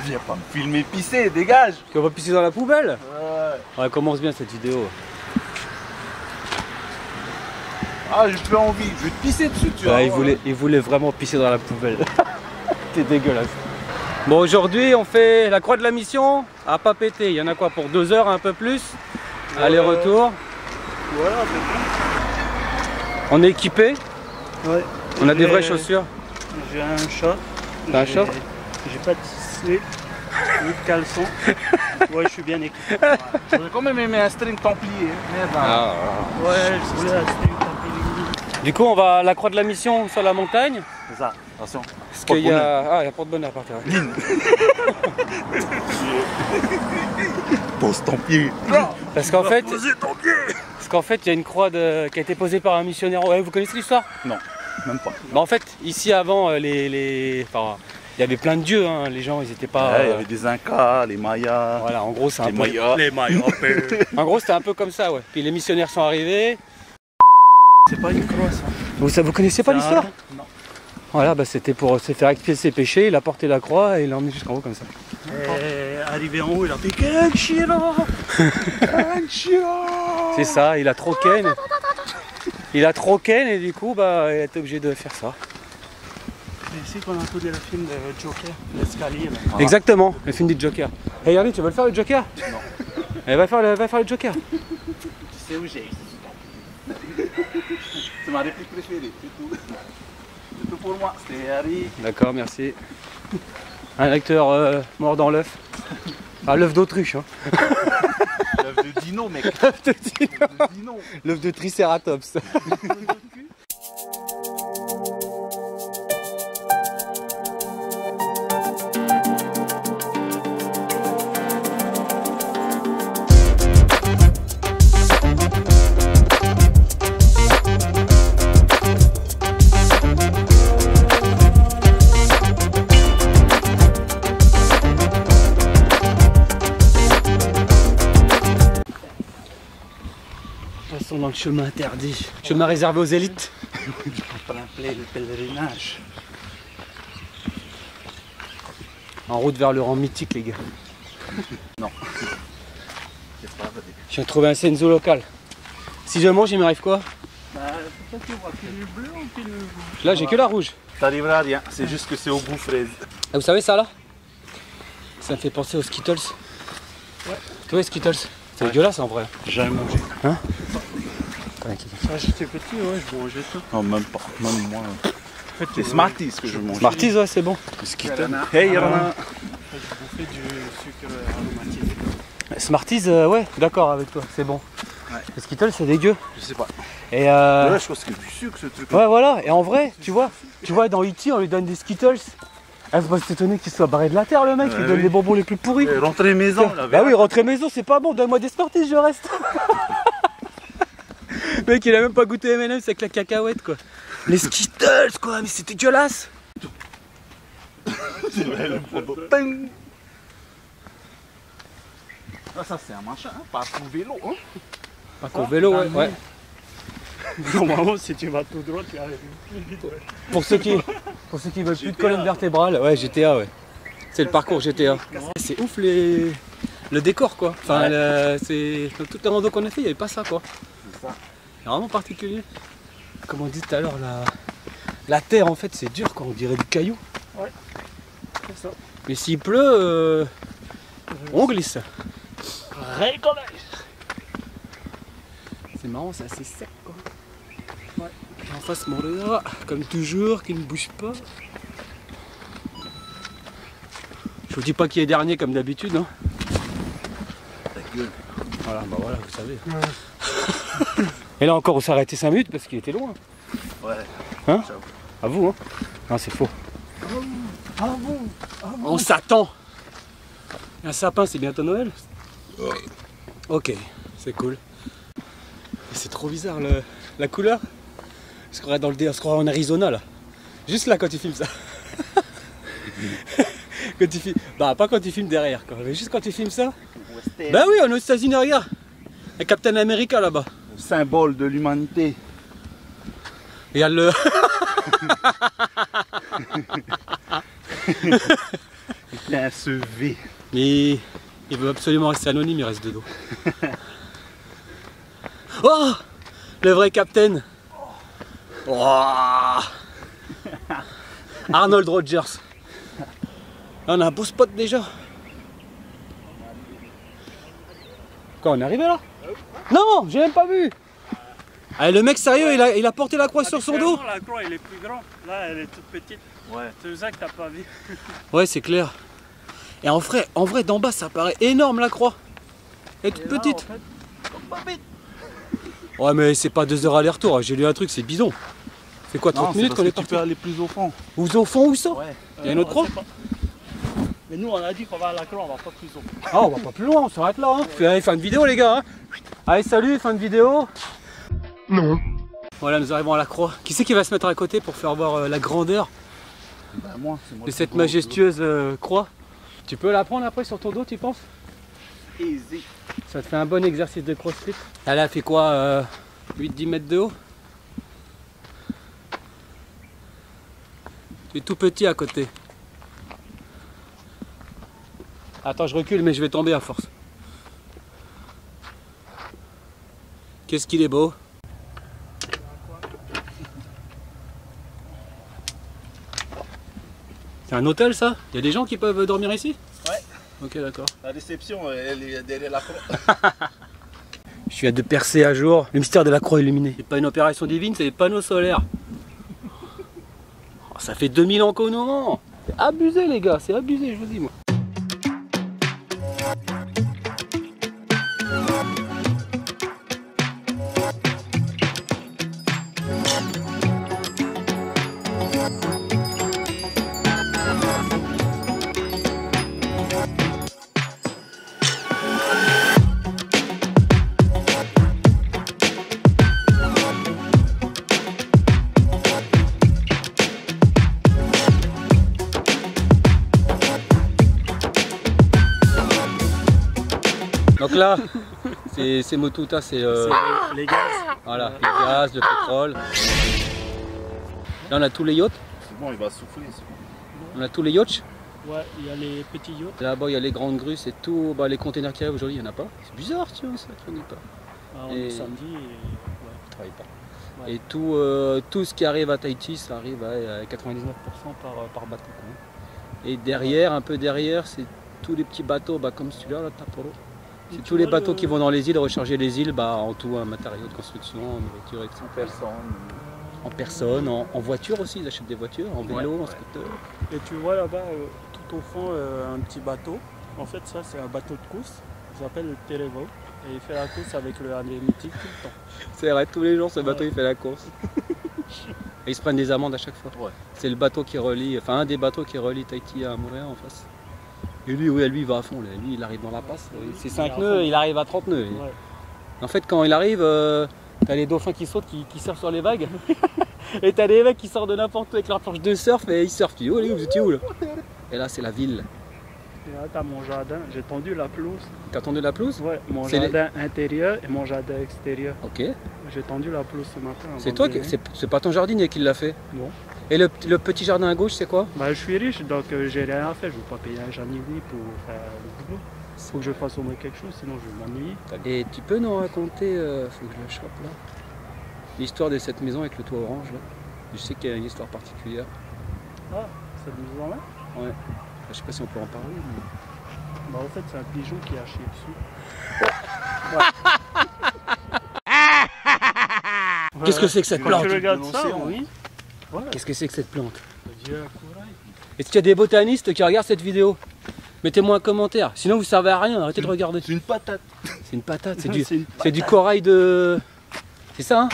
Viens pas me filmer pisser, dégage. On va pisser dans la poubelle. Ouais. Ouais, commence bien cette vidéo. Ah, j'ai plus envie, je vais te pisser dessus, tu vois. Ouais, il voulait vraiment pisser dans la poubelle. T'es dégueulasse. Bon, aujourd'hui, on fait la croix de la mission à pas péter. Il y en a quoi pour 2 heures, un peu plus. Aller-retour. Voilà, On est équipé. Ouais. On a des vraies chaussures. J'ai un short. T'as un short? J'ai pas de slip, ni de caleçon. Ouais, je suis bien équipé. j'aurais quand même aimé un string templier. Merde. Ah. Ouais, je voulais un string templier. Du coup, on va à la croix de la mission sur la montagne. C'est ça, attention. Parce qu'il y a... Ah, il y a porte-bonheur par terre. Pose ton pied. Parce qu'en fait... Posez ton pied. Parce qu'en fait, il y a une croix qui a été posée par un missionnaire. Ouais, vous connaissez l'histoire? Non, même pas. Bah, en fait, ici avant, enfin, il y avait plein de dieux, hein. Les gens, ils étaient pas... Ouais, il y avait des Incas, les Mayas. Voilà, en gros, c'est un Les peu... Mayas. Les maillots. En gros, c'était un peu comme ça, ouais. Puis les missionnaires sont arrivés. C'est pas une croix, ça. Vous connaissez pas l'histoire? Non. Voilà, bah, c'était pour se faire expier ses péchés. Il a porté la croix et il l'a emmené jusqu'en haut comme ça. Et arrivé en haut, il a fait Kenshiro. C'est ça, il a trop ken. Il a trop ken et du coup, bah, il a été obligé de faire ça. C'est ici qu'on a tourné le film de Joker, l'escalier. Voilà. Exactement, le film du Joker. Hey Yarli, tu veux le faire le Joker? Non. Eh, va faire le Joker. Tu sais où j'ai. C'est ma réplique préférée, c'est tout. C'est tout pour moi, c'était Harry. D'accord, merci. Un acteur mort dans l'œuf. Ah, l'œuf d'autruche, hein. L'œuf de Dino, mec. L'œuf de Dino. L'œuf de Dino. L'œuf de Triceratops. Passons dans le chemin interdit. Chemin réservé aux élites. Plein le pèlerinage. En route vers le rang mythique, les gars. Non. C'est pas vrai. Je viens de trouver un senzo local. Si je mange, il m'arrive quoi? Bah, c'est pas que tu vois pilule bleue ou pilule rouge? Là, j'ai que la rouge. T'arriveras à rien, c'est juste que c'est au goût fraise. Ah, vous savez ça là? Ça me fait penser aux Skittles. Ouais. Tu vois les Skittles? C'est dégueulasse en vrai. J'ai jamais mangé. Hein? Quand j'étais petit, ouais, je mangeais ça. Non, même pas, même moi. En fait, C'est Smarties que je mange. Smarties, ouais, c'est bon. Hey, Yana. Je bouffais du sucre aromatisé. Smarties, ouais, d'accord avec toi, c'est bon. Ouais. Les Skittles, c'est dégueu. Je sais pas. Et Ouais, je pense que c'est du sucre ce truc. ouais, voilà. Et en vrai, tu vois dans E.T., on lui donne des Skittles. Ah, faut pas s'étonner qu'il soit barré de la terre, le mec. Il donne les bonbons les plus pourris. Rentrer maison, là. Bah oui, rentrer maison, c'est pas bon. Donne-moi des Smarties, je reste. Le mec, il a même pas goûté M&M's avec la cacahuète, quoi. Les Skittles, quoi, mais c'est dégueulasse. Ping. Ah, ça c'est un machin, hein, pas pour vélo. Hein. Pas qu'au vélo, ouais. Ouais. Normalement, si tu vas tout droit, tu arrives plus vite. Ouais. Pour ceux qui veulent plus de colonne vertébrale, ouais, GTA, ouais. C'est le parcours GTA. C'est ouf le décor, quoi. Enfin, c'est dans toute la rando qu'on a fait, il n'y avait pas ça, quoi. C'est ça. C'est vraiment particulier. Comme on dit tout à l'heure, la terre, en fait, c'est dur, quoi. On dirait du caillou. Ouais, c'est ça. Mais s'il pleut, on glisse. Récollage. C'est marrant, c'est assez sec, quoi. Ouais. En face, Montréal, comme toujours, qui ne bouge pas. Je vous dis pas qui est dernier, comme d'habitude, hein. Ta gueule. Voilà, bah voilà, vous savez. Et là encore, on s'est arrêté 5 minutes parce qu'il était loin. Ouais. Hein? J'avoue. À vous, hein? Non, c'est faux. Ah bon? On s'attend. Un sapin, c'est bientôt Noël? Ok, c'est cool. Et c'est trop bizarre la couleur. On se croirait dans on se croirait en Arizona là. Juste là quand tu filmes ça. Quand tu filmes... Bah pas quand tu filmes derrière quoi, mais juste quand tu filmes ça. Bah oui, on est aux États-Unis, regarde. Il y a Captain America là-bas. Symbole de l'humanité. Il y a le... Putain, ce V. Mais il veut absolument rester anonyme, il reste de dos. Oh, le vrai capitaine. Oh. Arnold Rogers. Là, on a un beau spot déjà. Quoi, on est arrivé là? Non, j'ai même pas vu. Allez, le mec sérieux, il a porté la croix sur son dos. La croix elle est plus grande, là elle est toute petite. Ouais. C'est ça que t'as pas vu. Ouais, c'est clair. Et en vrai d'en bas ça paraît énorme la croix. Elle est toute petite. En fait, Ouais, mais c'est pas 2 heures aller-retour, j'ai lu un truc, c'est bidon. C'est quoi, 30 minutes qu'on est Tu parti? peux aller plus au fond. Où au fond, où ça? Ouais. Il y a une autre croix? Mais nous on a dit qu'on va à la croix, on va pas plus haut. Ah, on va pas plus loin, on s'arrête là. Hein. Allez, fin de vidéo les gars. Hein. Allez, salut, fin de vidéo. Non. Voilà, nous arrivons à la croix. Qui c'est qui va se mettre à côté pour faire voir la grandeur Bah, moi, c'est moi de le cette plus gros. majestueuse croix? Tu peux la prendre après sur ton dos, tu penses? Easy. Ça te fait un bon exercice de crossfit. Elle a fait quoi 8-10 mètres de haut? Tu es tout petit à côté. Attends, je recule, mais je vais tomber à force. Qu'est-ce qu'il est beau. C'est un hôtel ça? Il y a des gens qui peuvent dormir ici? Ouais. Ok, d'accord. La réception, elle est derrière la croix. Je viens de percer à jour le mystère de la croix illuminée. C'est pas une opération divine, c'est des panneaux solaires. Oh, ça fait 2000 ans qu'on nous ment. C'est abusé les gars, c'est abusé, je vous dis moi. Donc là, c'est Motuta, c'est Les gaz. voilà, le gaz, le pétrole. Là on a tous les yachts, C'est bon, il va souffler. on a tous les yachts. Ouais, il y a les petits yachts. Là-bas il y a les grandes grues, c'est tout, bah, les containers qui arrivent aujourd'hui, il n'y en a pas. C'est bizarre, tu vois, ça ne pas. Ah, on Et- est samedi et... Je travaille pas. Ouais. Et tout ce qui arrive à Tahiti, ça arrive à 99% par bateau. Quoi. Et derrière, un peu derrière, c'est tous les petits bateaux, bah, comme celui-là, là, Taporo. C'est Tu tous les vois bateaux le- qui vont dans les îles, recharger les îles, bah, en tout, un matériau de construction, en nourriture, etc. Personne. En personne, en voiture aussi, ils achètent des voitures, en vélo, en scooter. Et tu vois là-bas, tout au fond, un petit bateau. En fait, ça, c'est un bateau de course. Il s'appelle le Terevo. Et il fait la course avec le Harley mythique tout le temps. C'est vrai, tous les jours, ce bateau, Ouais. il fait la course. Et ils se prennent des amendes à chaque fois. Ouais. C'est le bateau qui relie, enfin un des bateaux qui relie Tahiti à Montréal en face. Et lui, oui, lui, il va à fond. Lui, il arrive dans la passe. C'est 5 à nœuds, fond. il arrive à 30 nœuds. Ouais. En fait, quand il arrive, t'as les dauphins qui sautent, qui surfent sur les vagues. Et t'as des mecs qui sortent de n'importe où avec leur planche de surf et ils surfent. Tu dis, oh les gars, vous étiez où là? Et là, c'est la ville. Et là, t'as mon jardin. J'ai tendu la pelouse. T'as tendu la pelouse? Ouais, mon C'est jardin intérieur et mon jardin extérieur. Ok. J'ai tendu la pelouse ce matin. avant C'est toi, de qui, venir. c'est pas ton jardinier qui l'a fait. Non. Et le petit jardin à gauche, c'est quoi? Bah, je suis riche, donc j'ai rien à faire. Je ne veux pas payer un jardinier pour faire le boulot. Faut que je fasse au moins quelque chose, sinon je vais m'ennuyer. Et tu peux nous raconter, faut que je le chope là, l'histoire de cette maison avec le toit orange là? Je sais qu'il y a une histoire particulière. Ah, cette maison-là? Ouais. Je sais pas si on peut en parler. Mais... Bah, en fait, c'est un pigeon qui a chié dessus. Qu'est-ce que c'est que cette Quand plante? tu regardes ça, l'océan. oui. Voilà. Qu'est-ce que c'est que cette plante? Le vieux corail. Est-ce qu'il y a des botanistes qui regardent cette vidéo? Mettez-moi un commentaire, sinon vous servez à rien, arrêtez de regarder. C'est une patate. C'est une patate, C'est une c'est du corail de... C'est ça hein?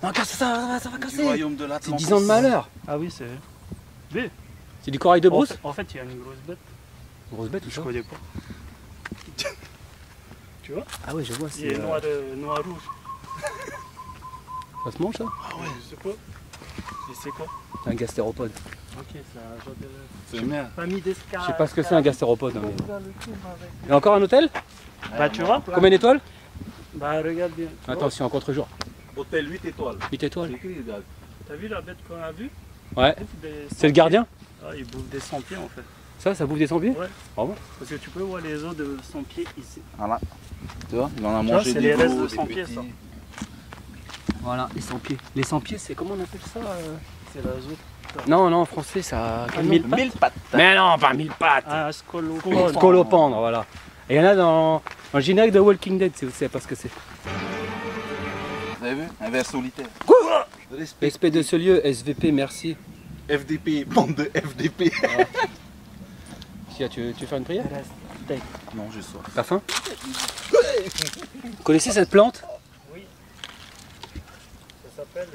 Non, ça va Du casser. royaume de C'est l'Atlantique. 10 ans de malheur. Ah oui, c'est. C'est du corail de brousse? En fait, il y a une grosse bête. Grosse bête ou Je ça? connais pas. Tu vois? Ah ouais, je vois, Il est noir, rouge. Ça se mange ça? Ah ouais, je sais pas. Et c'est quoi? C'est un gastéropode. Ok, c'est un genre de. C'est merde. Famille d'escale. Je sais pas ce que c'est un gastéropode. Hein, mais... Il y a encore un hôtel? Bah, tu vois? Combien d'étoiles? Bah, regarde bien. Tu vois? Attention, en contre-jour. Hôtel 8 étoiles. 8 étoiles. C'est écrit, regarde. T'as vu la bête qu'on a vue? Ouais. Il bouffe des C'est le gardien? Ah, il bouffe des sentiers en fait. Ça bouffe des sans-pieds? Ouais. Vraiment? Parce que tu peux voir les os de son pied ici. Voilà. Tu vois, il en a Tu vois, mangé c'est des les restes gros, de des son pied, petits. ça. Voilà, les sans-pieds. Les sans-pieds, c'est comment on appelle ça C'est la zone. Non, non, en français, ça. Ah, mille pattes. 1000 pattes. Mais non, pas 1000 pattes. Ah, scolopendre. Scolopendre, voilà. Et il y en a dans le générique de Walking Dead, si vous savez pas ce que c'est. Vous avez vu? Un ver solitaire. Respect de ce lieu, SVP, merci. FDP, bande de FDP. Sia, tu veux faire une prière? Non, j'ai soif. T'as faim? Vous connaissez cette plante? Oui. Ça s'appelle.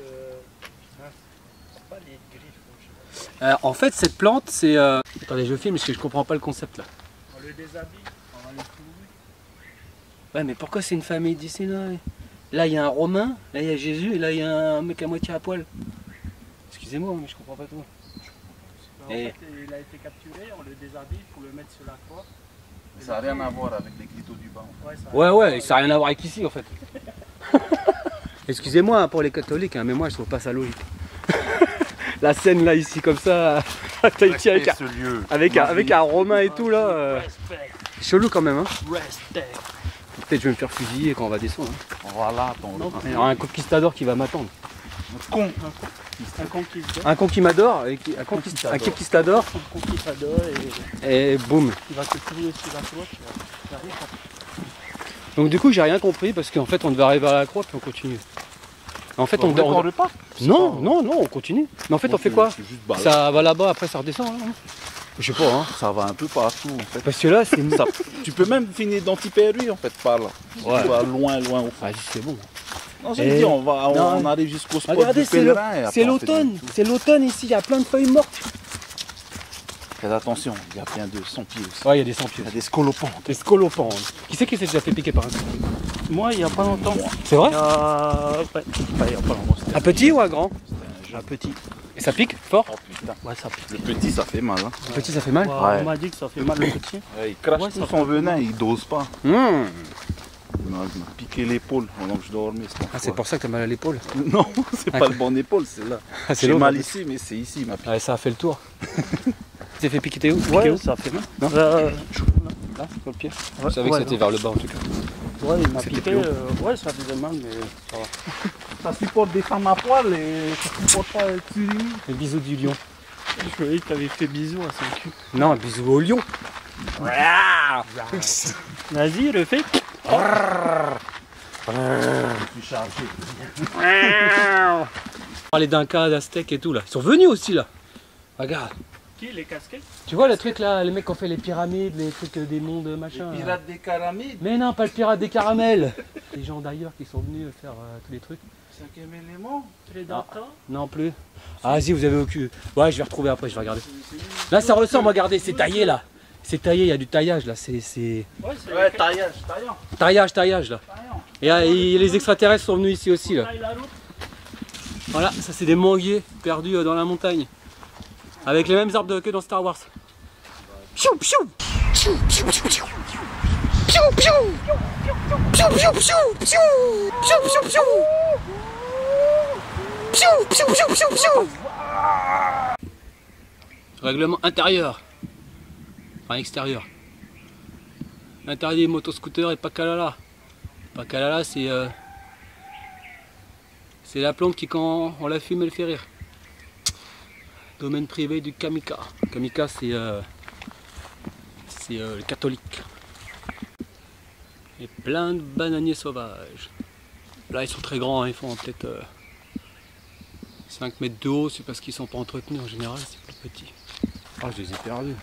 C'est pas les griffes. En fait, cette plante, c'est. Attendez, je filme parce que je comprends pas le concept là. On le déshabille, on va les trouver. Ouais, mais pourquoi c'est une famille d'ici là? Là, il y a un Romain, là, il y a Jésus, et là, il y a un mec à moitié à poil. Excusez-moi, mais je comprends pas tout. En fait, il a été capturé, on le déshabille pour le mettre sur la croix. Ça n'a rien à voir avec les clitos du bas. Ouais, ça Ouais, ça n'a rien à voir avec ici en fait. Excusez-moi pour les catholiques, hein, mais moi je trouve pas ça logique. La scène là, ici, comme ça, à Tahiti avec, ce lieu. avec un Romain et tout là. Respect, Chelou quand même, hein. respect. Peut-être je vais me faire fusiller quand on va descendre. Hein. Voilà ton Non, Il y aura un conquistador qui va m'attendre. con. Un conquistador. Un conquistador, un conquistador, Un conquistador et et boum. il va te crier sur la croix. Tu vas rien faire. Donc du coup j'ai rien compris parce qu'en fait on devait arriver à la croix puis on continue. En fait on repart. Non, on continue. Mais en fait on fait quoi? C'est juste balade. Ça va là-bas, après ça redescend là. Je sais pas, hein. Ça va un peu partout en fait. Parce que là c'est... Ça- tu peux même finir dans Tipperary en fait par là. Ouais. Tu vas loin au fond. Ah, c'est bon. Non, Et- j'ai dit, on Non. arrive jusqu'au spot Regardez, du c'est pèlerin. et après, c'est on fait l'automne. demi-tour. C'est l'automne ici, il y a plein de feuilles mortes. Fais attention, il y a plein de sans-pieds aussi. Ouais, il y a des sans-pieds. Il y a des scolopons. Des scolopendres. Qui c'est qui s'est déjà fait piquer par un? Moi, il n'y a pas longtemps. C'est vrai? Il y a... Ouais. Il y a pas longtemps, c'était Un petit ou un grand? Un petit. Et ça pique fort? Oh putain. Ouais, ça pique. Le petit, ça fait mal. Hein. Un petit ça fait mal? Ouais, Ouais. On m'a dit que ça fait mal le petit. Ouais, il crache Ouais, tout ça son venin, il dose pas. Mmh. Il m'a piqué l'épaule pendant que je dormais. Ah, c'est pour ça que t'as mal à l'épaule? Non, c'est Ah, pas le bon épaule, c'est là. Ah, c'est J'ai l'autre. mal ici, mais c'est ici, il m'a piqué. Ouais, ça a fait le tour. Tu t'es fait piquer où? Ouais, ça fait mal. Non. Euh, Là, sur le pied. ouais, Je savais que ouais, c'était vers le bas en tout cas. Ouais, il m'a C'était piqué. plus haut. Ouais, ça faisait mal, mais ça va. Ça supporte des femmes à poil et ça supporte pas le surimi. Le bisou du lion. Je croyais que t'avais fait bisous à son cul. Non, un bisou au lion. Vas-y, refais. Je suis chargé. Les Dinkas, d'Aztèques et tout là. Ils sont venus aussi là. Regarde. Qui, les casquettes? Tu vois le truc là, les mecs qui ont fait les pyramides, les trucs des mondes machin. Les là. pirates des caramides. Mais non, pas le pirate des caramels. Les gens d'ailleurs qui sont venus faire tous les trucs. Cinquième élément. Predator? Non plus. Ah si, vous avez aucun. Ouais, je vais retrouver après, je vais regarder. Là ça ressemble, regardez, c'est taillé là. C'est taillé, il y a du taillage là. C'est Ouais, c'est Ouais, taillage, taillant. taillage là. Et les extraterrestres sont venus ici aussi là. taille la route. Voilà, ça c'est des manguiers perdus dans la montagne. Avec les mêmes arbres que dans Star Wars. Piou piou. Piou piou piou piou. Piou piou. Piou piou piou piou. Piou piou piou. Piou piou piou piou piou. Règlement intérieur. Enfin extérieur. Interdit motoscooter et Pacalala. Pacalala c'est la plante qui quand on la fume elle fait rire. Domaine privé du Kamika. Kamika c'est le catholique. Et plein de bananiers sauvages. Là ils sont très grands, hein, ils font peut-être 5 mètres de haut, c'est parce qu'ils sont pas entretenus en général, c'est plus petit. Ah je les ai perdus.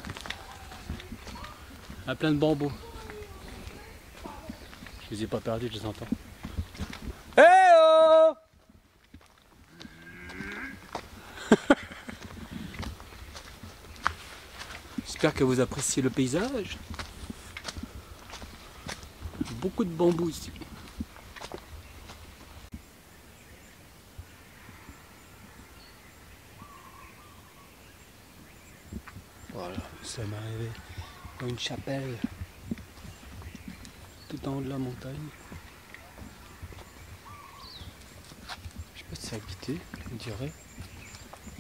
Il y a plein de bambous. Je les ai pas perdus, je les entends. Eh oh J'espère que vous appréciez le paysage. Beaucoup de bambous ici. Voilà, nous sommes arrivés dans une chapelle tout en haut de la montagne. Je sais pas si c'est habité, on dirait.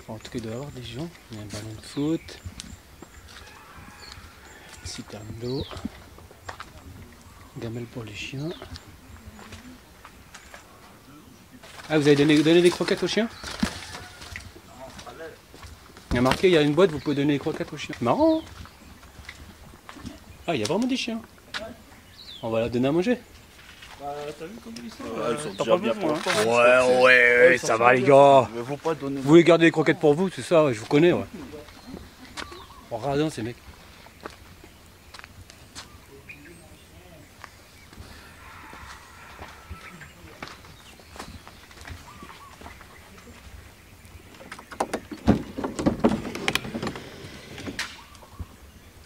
Enfin, en tout cas, il doit y avoir des gens. Il y a un ballon de foot. citerne d'eau. Gamelle pour les chiens. Ah, vous avez donné des croquettes aux chiens? Il y a marqué, il y a une boîte, vous pouvez donner des croquettes aux chiens. Marrant. Ah, il y a vraiment des chiens. On va leur donner à manger. Bah, t'as vu comme ils sont? Elles sont T'as déjà pas bien besoin, pour hein. Ouais, ça va les gars. Il ne faut pas donner. Vous voulez garder des croquettes pour vous, c'est ça, ouais, je vous connais, ouais. Oh, radin ces mecs.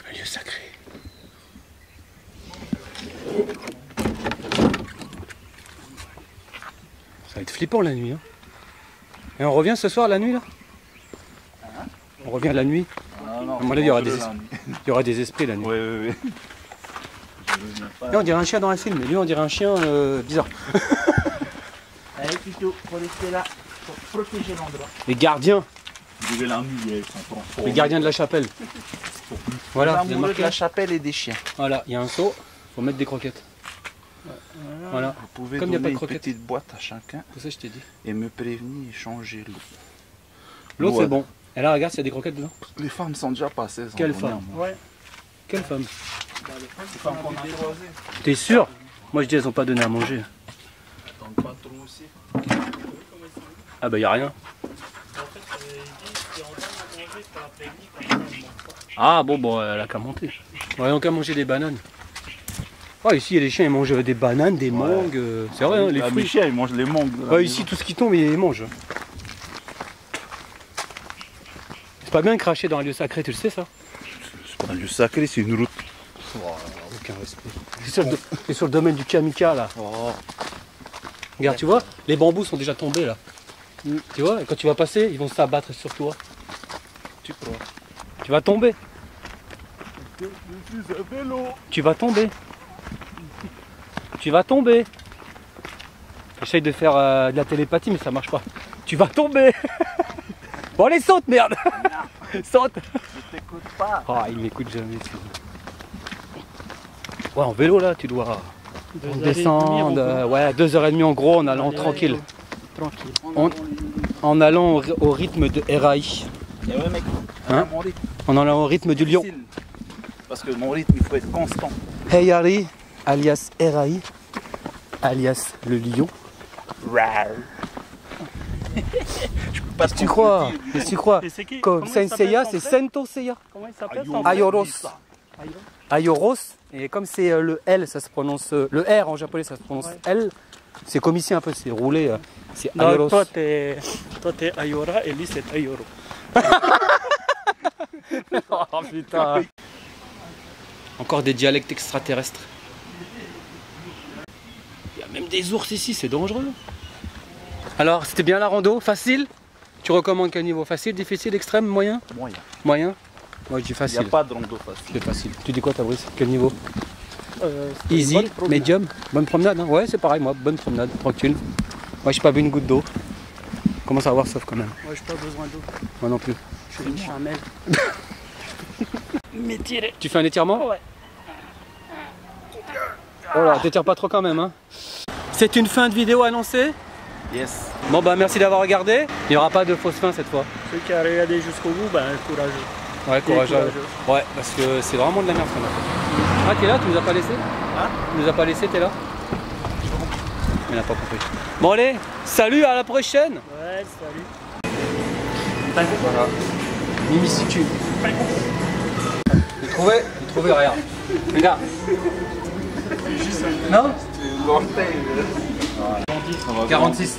Un lieu sacré. Ça va être flippant la nuit, hein. Et on revient ce soir la nuit là? On revient la nuit. Ah, non, À mon avis, il y aura des mange-le, esprits. là. Il y aura des esprits la nuit. Oui, oui, oui. Là, on dirait un chien dans un film, mais lui on dirait un chien bizarre. Allez, plutôt, faut rester là pour protéger l'endroit. Les gardiens, Vous devez la nuit, elles sont transformées. les gardiens de la chapelle. Voilà, il y a L'amoureux marqué. de la chapelle et des chiens. Voilà, il y a un seau, faut mettre des croquettes. Voilà, Vous pouvez Comme il y a donner pas de une croquettes. petite boîte à chacun c'est ça que je t'ai dit. et me prévenir et changer l'eau. L'autre Ouais. c'est bon. Et là regarde s'il y a des croquettes dedans. Les femmes sont déjà passées. elles en Quelle donnaient femme? à moi. Ouais. Quelle femme? Les femmes qu'on a croisées. T'es sûr? Moi je dis elles ont pas donné à manger. Attendent pas trop aussi. Ah bah y a rien. En fait, il dit si on donne à manger, t'as prévenu, comme ça, on mange pas. Ah bon, elle a qu'à monter. Ouais, on a qu'à manger des bananes. Ah ici les chiens ils mangent des bananes, des mangues. C'est vrai, hein, les Ah, fruits. Michel, il mange les mangues. de la Ouais, maison. ici tout ce qui tombe ils mangent. C'est pas bien de cracher dans un lieu sacré, tu le sais ça? C'est pas un lieu sacré, c'est une route. Aucun respect. C'est sur le domaine du kamika là. Oh. Regarde, tu vois, les bambous sont déjà tombés là. Tu vois, et quand tu vas passer, ils vont s'abattre sur toi. Tu crois? Tu vas tomber. Je suis un vélo. Tu vas tomber. Tu vas tomber. J'essaye de faire de la télépathie, mais ça marche pas. Tu vas tomber. Bon, allez, saute, merde. Saute. Je t'écoute pas. Ah, il m'écoute jamais. Ouais, en vélo là, tu dois descendre. Ouais, 2h30 en gros, en allant tranquille. Tranquille. En allant au rythme de RAI. Et ouais, mec. Hein? Mon rythme. En allant au rythme du lion. Difficile. Parce que mon rythme, il faut être constant. Hey Harry, alias RAI, alias le lion. Qu'est-ce que tu crois? Qu'est-ce que tu crois? Et c'est qui? Comme Comment il Senseiya, s'appelle c'est ton frère? Sento Seiya. Comment il s'appelle ton Ayo. frère? Ayoros. Ayo. Ayoros. Et comme c'est le L, ça se prononce. Le R en japonais, ça se prononce Ouais. L. C'est comme ici un peu, c'est roulé. C'est Non, Ayoros. toi t'es Ayora et lui c'est Ayoro. Oh putain. Encore des dialectes extraterrestres. Il y a même des ours ici, c'est dangereux. Alors, c'était bien la rando? Facile? Tu recommandes quel niveau? Facile, difficile, extrême, moyen? Moyen. Moyen? Moi je dis Il n'y facile. a pas de rando facile. C'est facile. Tu dis quoi Fabrice? Quel niveau? C'était une Easy, bonne promenade. medium, bonne promenade, hein? Ouais c'est pareil moi, bonne promenade, tranquille. Moi j'ai pas bu une goutte d'eau. Commence à avoir soif quand même. Moi j'ai pas besoin d'eau. Moi non plus. Je suis une chamelle. Mais tiré. Tu fais un étirement? Ouais. Oh là, t'étires pas trop quand même hein. C'est une fin de vidéo annoncée. Yes. Bon bah merci d'avoir regardé. Il n'y aura pas de fausse fin cette fois. Ceux qui a regardé jusqu'au bout, ben courageux. Ouais, courageux. courageux. Ouais, parce que c'est vraiment de la merde qu'on a fait. Ah, t'es là, tu nous as pas laissé? Hein? Tu nous as pas laissé, t'es là? Il n'a pas compris. Bon allez, salut, à la prochaine. Ouais, salut. Voilà. Mimicitude. J'ai trouvé, regarde. Regarde. Non? 46.